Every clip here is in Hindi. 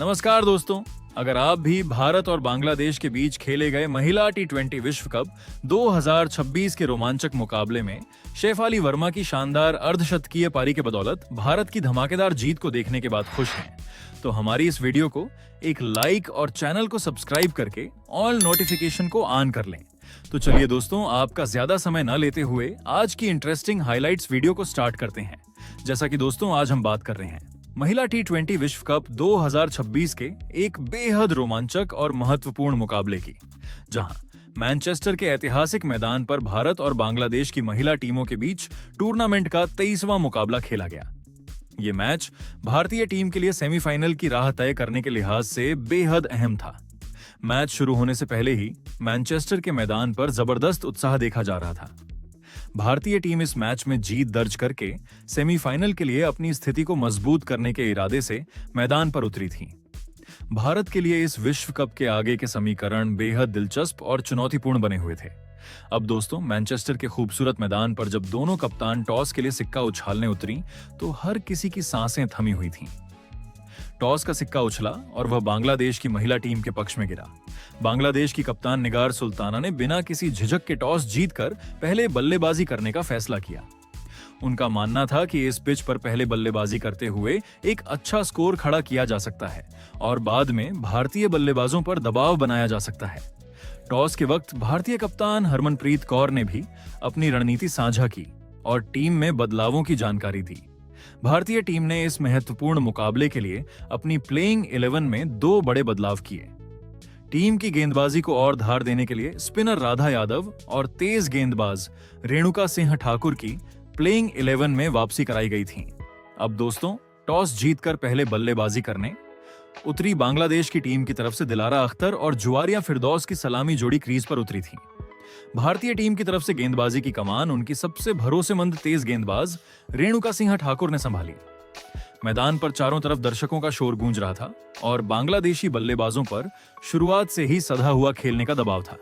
नमस्कार दोस्तों, अगर आप भी भारत और बांग्लादेश के बीच खेले गए महिला टी20 विश्व कप 2026 के रोमांचक मुकाबले में शेफाली वर्मा की शानदार अर्धशतकीय पारी के बदौलत भारत की धमाकेदार जीत को देखने के बाद खुश हैं, तो हमारी इस वीडियो को एक लाइक और चैनल को सब्सक्राइब करके ऑल नोटिफिकेशन को ऑन कर लें। तो चलिए दोस्तों, आपका ज्यादा समय न लेते हुए आज की इंटरेस्टिंग हाइलाइट्स वीडियो को स्टार्ट करते हैं। जैसा कि दोस्तों आज हम बात कर रहे हैं महिला टी20 विश्व कप 2026 के एक बेहद रोमांचक और महत्वपूर्ण मुकाबले की, जहां मैनचेस्टर के ऐतिहासिक मैदान पर भारत और बांग्लादेश की महिला टीमों के बीच टूर्नामेंट का 23वां मुकाबला खेला गया। ये मैच भारतीय टीम के लिए सेमीफाइनल की राह तय करने के लिहाज से बेहद अहम था। मैच शुरू होने से पहले ही मैनचेस्टर के मैदान पर जबरदस्त उत्साह देखा जा रहा था। भारतीय टीम इस मैच में जीत दर्ज करके सेमीफाइनल के लिए अपनी स्थिति को मजबूत करने के इरादे से मैदान पर उतरी थी। भारत के लिए इस विश्व कप के आगे के समीकरण बेहद दिलचस्प और चुनौतीपूर्ण बने हुए थे। अब दोस्तों, मैनचेस्टर के खूबसूरत मैदान पर जब दोनों कप्तान टॉस के लिए सिक्का उछालने उतरी तो हर किसी की सांसें थमी हुई थीं। टॉस का सिक्का उछला और वह बांग्लादेश की महिला टीम के पक्ष में गिरा। बांग्लादेश की कप्तान निगार सुल्ताना ने बिना किसी झिझक के टॉस जीतकर पहले बल्लेबाजी करने का फैसला किया। उनका मानना था कि इस पिच पर पहले बल्लेबाजी करते हुए एक अच्छा स्कोर खड़ा किया जा सकता है और बाद में भारतीय बल्लेबाजों पर दबाव बनाया जा सकता है। टॉस के वक्त भारतीय कप्तान हरमनप्रीत कौर ने भी अपनी रणनीति साझा की और टीम में बदलावों की जानकारी दी। भारतीय टीम ने इस महत्वपूर्ण मुकाबले के लिए अपनी प्लेइंग 11 में 2 बड़े बदलाव किए। टीम की गेंदबाजी को और धार देने के लिए स्पिनर राधा यादव और तेज गेंदबाज रेणुका सिंह ठाकुर की प्लेइंग 11 में वापसी कराई गई थी। अब दोस्तों, टॉस जीतकर पहले बल्लेबाजी करने उतरी बांग्लादेश की टीम की तरफ से दिलारा अख्तर और जुआरिया फिरदौस की सलामी जोड़ी क्रीज पर उतरी थी। भारतीय टीम की तरफ से गेंदबाजी की कमान उनकी सबसे भरोसेमंद तेज गेंदबाज रेणुका सिंह ठाकुर ने संभाली। मैदान पर चारों तरफ दर्शकों का शोर गूंज रहा था और बांग्लादेशी बल्लेबाजों पर शुरुआत से ही सधा हुआ खेलने का दबाव था।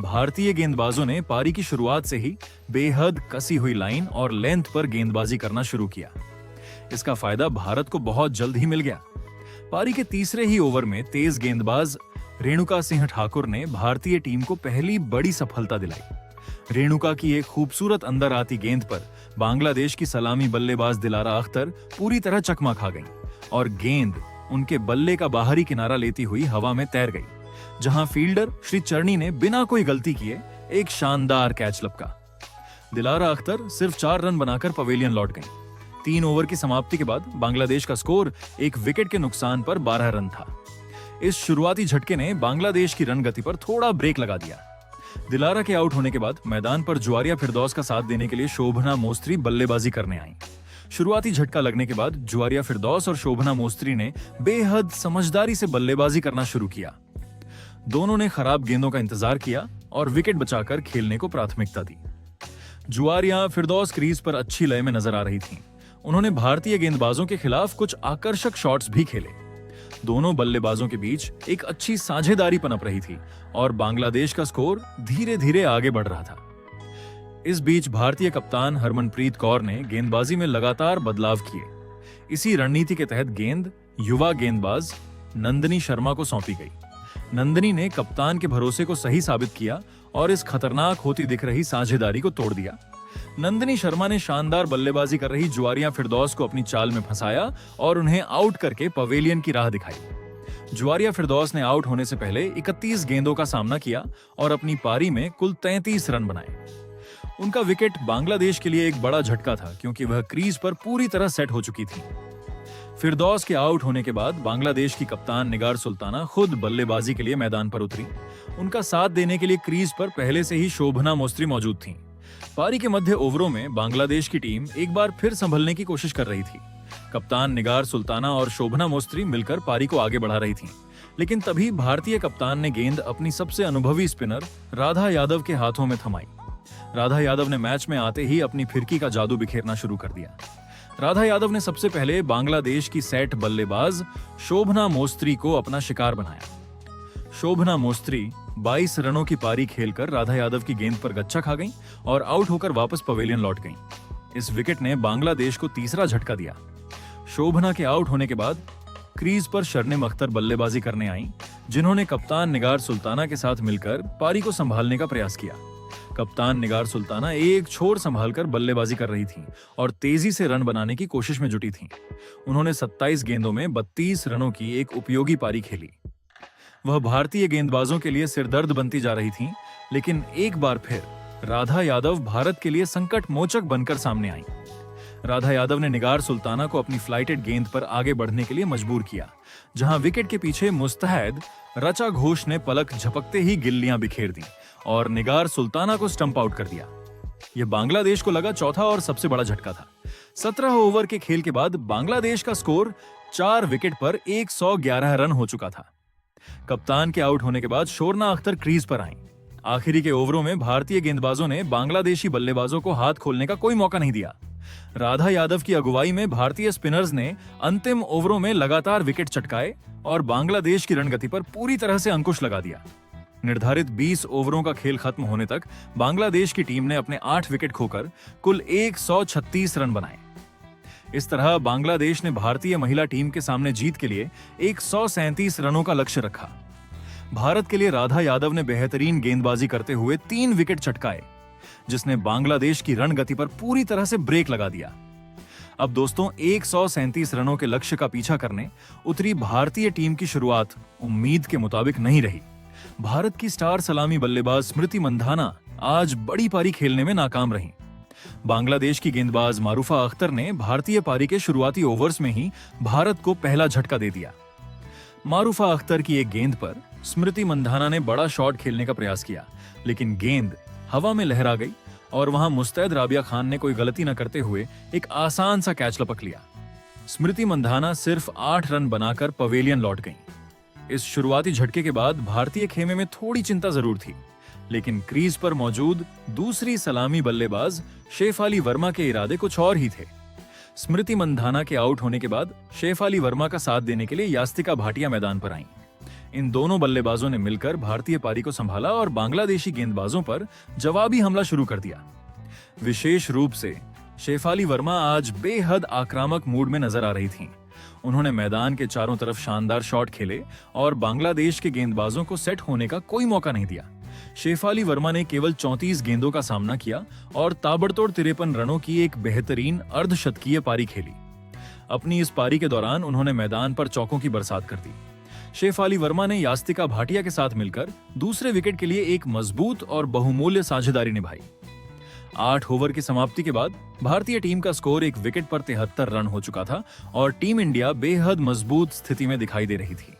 भारतीय गेंदबाजों ने पारी की शुरुआत से ही बेहद कसी हुई लाइन और लेंथ पर गेंदबाजी करना शुरू किया। इसका फायदा भारत को बहुत जल्द ही मिल गया। पारी के तीसरे ही ओवर में तेज गेंदबाज रेणुका सिंह ठाकुर ने भारतीय टीम को पहली बड़ी सफलता दिलाई। रेणुका की एक खूबसूरत अंदर आती गेंद पर बांग्लादेश की सलामी बल्लेबाज दिलारा अख्तर पूरी तरह चकमा खा गई और गेंद उनके बल्ले का बाहरी किनारा लेती हुई हवा में तैर गई, जहां फील्डर श्री चरनी ने बिना कोई गलती किए एक शानदार कैच लपका। दिलारा अख्तर सिर्फ 4 रन बनाकर पवेलियन लौट गई। 3 ओवर की समाप्ति के बाद बांग्लादेश का स्कोर एक विकेट के नुकसान पर 12 रन था। इस शुरुआती झटके ने बांग्लादेश की रन गति पर थोड़ा ब्रेक लगा दिया। दिलारा के आउट होने के बाद मैदान पर जुआरिया फिरदौस का साथ देने के लिए शोभना मोस्त्री बल्लेबाजी करने आई। शुरुआती झटका लगने के बाद जुआरिया फिरदौस और शोभना मोस्त्री ने बेहद समझदारी से बल्लेबाजी करना शुरू किया। दोनों ने खराब गेंदों का इंतजार किया और विकेट बचाकर खेलने को प्राथमिकता दी। जुआरिया फिरदौस क्रीज पर अच्छी लय में नजर आ रही थीं। उन्होंने भारतीय गेंदबाजों के खिलाफ कुछ आकर्षक शॉट्स भी खेले। दोनों बल्लेबाजों के बीच एक अच्छी साझेदारी पनप रही थी और बांग्लादेश का स्कोर धीरे धीरे आगे बढ़ रहा था। इस बीच भारतीय कप्तान हरमनप्रीत कौर ने गेंदबाजी में लगातार बदलाव किए। इसी रणनीति के तहत गेंद युवा गेंदबाज नंदिनी शर्मा को सौंपी गई। नंदिनी ने कप्तान के भरोसे को सही साबित किया और इस खतरनाक होती दिख रही साझेदारी को तोड़ दिया। नंदिनी शर्मा ने शानदार बल्लेबाजी कर रही जुआरिया फिरदौस को अपनी चाल में फंसाया और उन्हें आउट करके पवेलियन की राह दिखाई। जुआरिया फिरदौस ने आउट होने से पहले 31 गेंदों का सामना किया और अपनी पारी में कुल 33 रन बनाए। उनका विकेट बांग्लादेश के लिए एक बड़ा झटका था, क्योंकि वह क्रीज पर पूरी तरह सेट हो चुकी थी। फिरदौस के आउट होने के बाद बांग्लादेश की कप्तान निगार सुल्ताना खुद बल्लेबाजी के लिए मैदान पर उतरी। उनका साथ देने के लिए क्रीज पर पहले से ही शोभना मोस्त्री मौजूद थीं। पारी के मध्य ओवरों में बांग्लादेश की टीम एक बार फिर संभलने की कोशिश कर रही थी। कप्तान निगार सुल्ताना और शोभना मोस्त्री मिलकर पारी को आगे बढ़ा रही थीं। लेकिन तभी भारतीय कप्तान ने गेंद अपनी सबसे अनुभवी स्पिनर राधा यादव के हाथों में थमाई। राधा यादव ने मैच में आते ही अपनी फिरकी का जादू बिखेरना शुरू कर दिया। राधा यादव ने सबसे पहले बांग्लादेश की सेट बल्लेबाज शोभना मोस्त्री को अपना शिकार बनाया। शोभना मोस्त्री 22 रनों की पारी खेलकर राधा यादव की गेंद पर गच्चा खा गईं और आउट होकर वापस पवेलियन लौट गईं। इस विकेट ने बांग्लादेश को तीसरा झटका दिया। शोभना के आउट होने के बाद क्रीज पर शर्नेम अख्तर बल्लेबाजी करने आईं, जिन्होंने कप्तान निगार सुल्ताना के साथ मिलकर पारी को संभालने का प्रयास किया। कप्तान निगार सुल्ताना एक छोर संभालकर बल्लेबाजी कर रही थीं और तेजी से रन बनाने की कोशिश में जुटी थीं। उन्होंने 27 गेंदों में 32 रनों की एक उपयोगी पारी खेली। वह भारतीय गेंदबाजों के लिए सिरदर्द बनती जा रही थीं, लेकिन एक बार फिर राधा यादव भारत के लिए संकट मोचक बनकर सामने आईं। राधा यादव ने निगार सुल्ताना को अपनी फ्लाइटेड गेंद पर आगे बढ़ने के लिए मजबूर किया, जहां विकेट के पीछे मुस्तैद रचा घोष ने पलक झपकते ही गिल्लियां बिखेर दी और निगार सुल्ताना को स्टंप आउट कर दिया। यह बांग्लादेश को लगा चौथा और सबसे बड़ा झटका था। 17 ओवर के खेल के बाद बांग्लादेश का स्कोर 4 विकेट पर 111 रन हो चुका था। कप्तान के आउट होने के बाद शोरना अख्तर क्रीज पर आईं। आखिरी के ओवरों में भारतीय गेंदबाजों ने बांग्लादेशी बल्लेबाजों को हाथ खोलने का कोई मौका नहीं दिया। राधा यादव की अगुवाई में भारतीय स्पिनर्स ने अंतिम ओवरों में लगातार विकेट चटकाए और बांग्लादेश की रणगति पर पूरी तरह से अंकुश लगा दिया। निर्धारित 20 ओवरों का खेल खत्म होने तक बांग्लादेश की टीम ने अपने 8 विकेट खोकर कुल 136 रन बनाए। इस तरह बांग्लादेश ने भारतीय महिला टीम के सामने जीत के लिए 137 रनों का लक्ष्य रखा। भारत के लिए राधा यादव ने बेहतरीन गेंदबाजी करते हुए 3 विकेट चटकाए, जिसने बांग्लादेश की रणगति पर पूरी तरह से ब्रेक लगा दिया। अब दोस्तों, 137 रनों के लक्ष्य का पीछा करने उतरी भारतीय टीम की शुरुआत उम्मीद के मुताबिक नहीं रही। भारत की स्टार सलामी बल्लेबाज स्मृति मंधाना आज बड़ी पारी खेलने में नाकाम रहीं। बांग्लादेश की गेंदबाज मारूफा अख्तर ने भारतीय पारी के शुरुआती ओवर्स में ही भारत को पहला झटका दे दिया। मारूफा अख्तर की एक गेंद पर स्मृति मंधाना ने बड़ा शॉट खेलने का प्रयास किया, लेकिन गेंद हवा में लहरा गई और वहां मुस्तैद राबिया खान ने कोई गलती न करते हुए एक आसान सा कैच लपक लिया। स्मृति मंधाना सिर्फ 8 रन बनाकर पवेलियन लौट गईं। इस शुरुआती झटके के बाद भारतीय खेमे में थोड़ी चिंता जरूर थी, लेकिन क्रीज पर मौजूद दूसरी सलामी बल्लेबाज शेफाली वर्मा के इरादे कुछ और ही थे। स्मृति मंधाना के आउट होने के बाद शेफाली वर्मा का साथ देने के लिए यास्तिका भाटिया मैदान पर आईं। इन दोनों बल्लेबाजों ने मिलकर भारतीय पारी को संभाला और बांग्लादेशी गेंदबाजों पर जवाबी हमला शुरू कर दिया। विशेष रूप से शेफाली वर्मा आज बेहद आक्रामक मूड में नजर आ रही थीं। उन्होंने मैदान के चारों तरफ शानदार शॉट खेले और बांग्लादेश के गेंदबाजों को सेट होने का कोई मौका नहीं दिया। शेफाली वर्मा ने केवल 34 गेंदों का सामना किया और ताबड़तोड़ 53 रनों की एक बेहतरीन अर्धशतकीय पारी खेली। अपनी इस पारी के दौरान उन्होंने मैदान पर चौकों की बरसात कर दी। शेफाली वर्मा ने यास्तिका भाटिया के साथ मिलकर दूसरे विकेट के लिए एक मजबूत और बहुमूल्य साझेदारी निभाई। 8 ओवर की समाप्ति के बाद भारतीय टीम का स्कोर एक विकेट पर 73 रन हो चुका था और टीम इंडिया बेहद मजबूत स्थिति में दिखाई दे रही थी।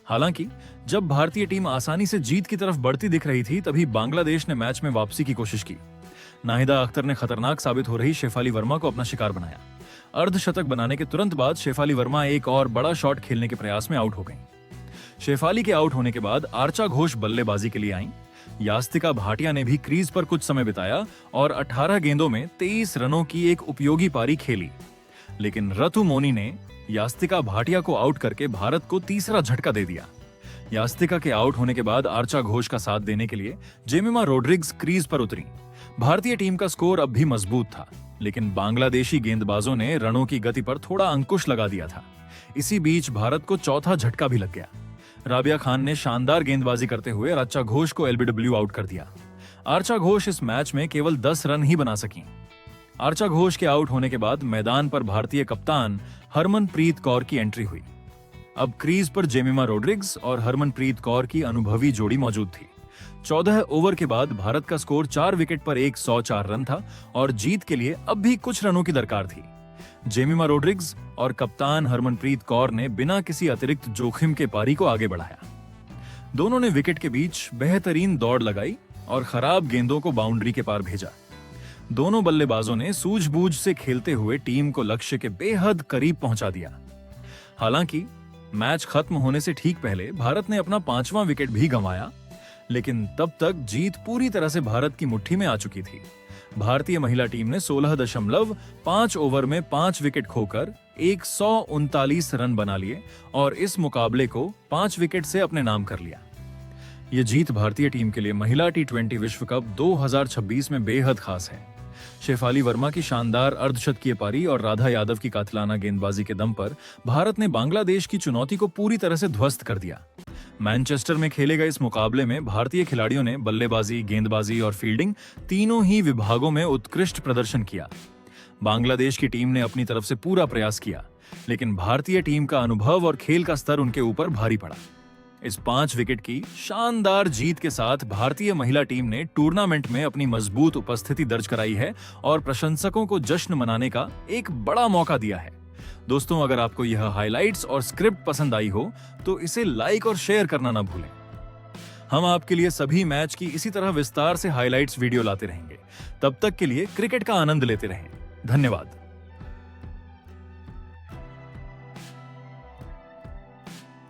हालांकि जब भारतीय टीम आसानी से जीत की तरफ बढ़ती दिख रही थी, तभी बांग्लादेश ने मैच में वापसी की कोशिश की। नाहिदा अख्तर ने खतरनाक साबित हो रही शेफाली वर्मा को अपना शिकार बनाया। अर्धशतक बनाने के तुरंत बाद शेफाली वर्मा एक और बड़ा शॉट खेलने के प्रयास में आउट हो गईं। शेफाली के आउट होने के बाद आर्चा घोष बल्लेबाजी के लिए आईं। यास्तिका भाटिया ने भी क्रीज पर कुछ समय बिताया और 18 गेंदों में 23 रनों की एक उपयोगी पारी खेली, लेकिन रतु मोनी ने यास्तिका भाटिया को आउट करके भारत को तीसरा झटका दे दिया। यास्तिका के आउट होने के बाद आर्चा घोष का साथ देने के लिए जेमिमा रोड्रिग्स क्रीज पर उतरी। भारतीय टीम का स्कोर अब भी मजबूत था, लेकिन बांग्लादेशी गेंदबाजों ने रनों की गति पर थोड़ा अंकुश लगा दिया था। इसी बीच भारत को चौथा झटका भी लग गया। राबिया खान ने शानदार गेंदबाजी करते हुए आर्चा घोष को एलबीडब्ल्यू आउट कर दिया। आर्चा घोष इस मैच में केवल 10 रन ही बना सकीं। आर्चा घोष के आउट होने के बाद मैदान पर भारतीय कप्तान हरमनप्रीत कौर की एंट्री हुई। अब क्रीज पर जेमिमा रोड्रिग्स और हरमनप्रीत कौर की अनुभवी जोड़ी मौजूद थी। 14 ओवर के बाद भारत का स्कोर 4 विकेट पर 104 रन था और जीत के लिए अब भी कुछ रनों की दरकार थी। जेमिमा रोड्रिग्स और कप्तान हरमनप्रीत कौर ने बिना किसी अतिरिक्त जोखिम के पारी को आगे बढ़ाया। दोनों ने विकेट के बीच बेहतरीन दौड़ लगाई और खराब गेंदों को बाउंड्री के पार भेजा। दोनों बल्लेबाजों ने सूझबूझ से खेलते हुए टीम को लक्ष्य के बेहद करीब पहुंचा दिया। हालांकि मैच खत्म होने से ठीक पहले भारत ने अपना 5वां विकेट भी गंवाया, लेकिन तब तक जीत पूरी तरह से भारत की मुट्ठी में आ चुकी थी। भारतीय महिला टीम ने 16.5 ओवर में 5 विकेट खोकर 139 रन बना लिए और इस मुकाबले को 5 विकेट से अपने नाम कर लिया। यह जीत भारतीय टीम के लिए महिला T20 विश्व कप 2026 में बेहद खास है। शेफाली वर्मा की शानदार अर्धशतकीय पारी और राधा यादव की कातिलाना गेंदबाजी के दम पर भारत ने बांग्लादेश की चुनौती को पूरी तरह से ध्वस्त कर दिया। मैनचेस्टर में खेले गए इस मुकाबले में भारतीय खिलाड़ियों ने बल्लेबाजी, गेंदबाजी और फील्डिंग तीनों ही विभागों में उत्कृष्ट प्रदर्शन किया। बांग्लादेश की टीम ने अपनी तरफ से पूरा प्रयास किया, लेकिन भारतीय टीम का अनुभव और खेल का स्तर उनके ऊपर भारी पड़ा। इस 5 विकेट की शानदार जीत के साथ भारतीय महिला टीम ने टूर्नामेंट में अपनी मजबूत उपस्थिति दर्ज कराई है और प्रशंसकों को जश्न मनाने का एक बड़ा मौका दिया है। दोस्तों, अगर आपको यह हाइलाइट्स और स्क्रिप्ट पसंद आई हो तो इसे लाइक और शेयर करना ना भूलें। हम आपके लिए सभी मैच की इसी तरह विस्तार से हाइलाइट्स वीडियो लाते रहेंगे। तब तक के लिए क्रिकेट का आनंद लेते रहें। धन्यवाद।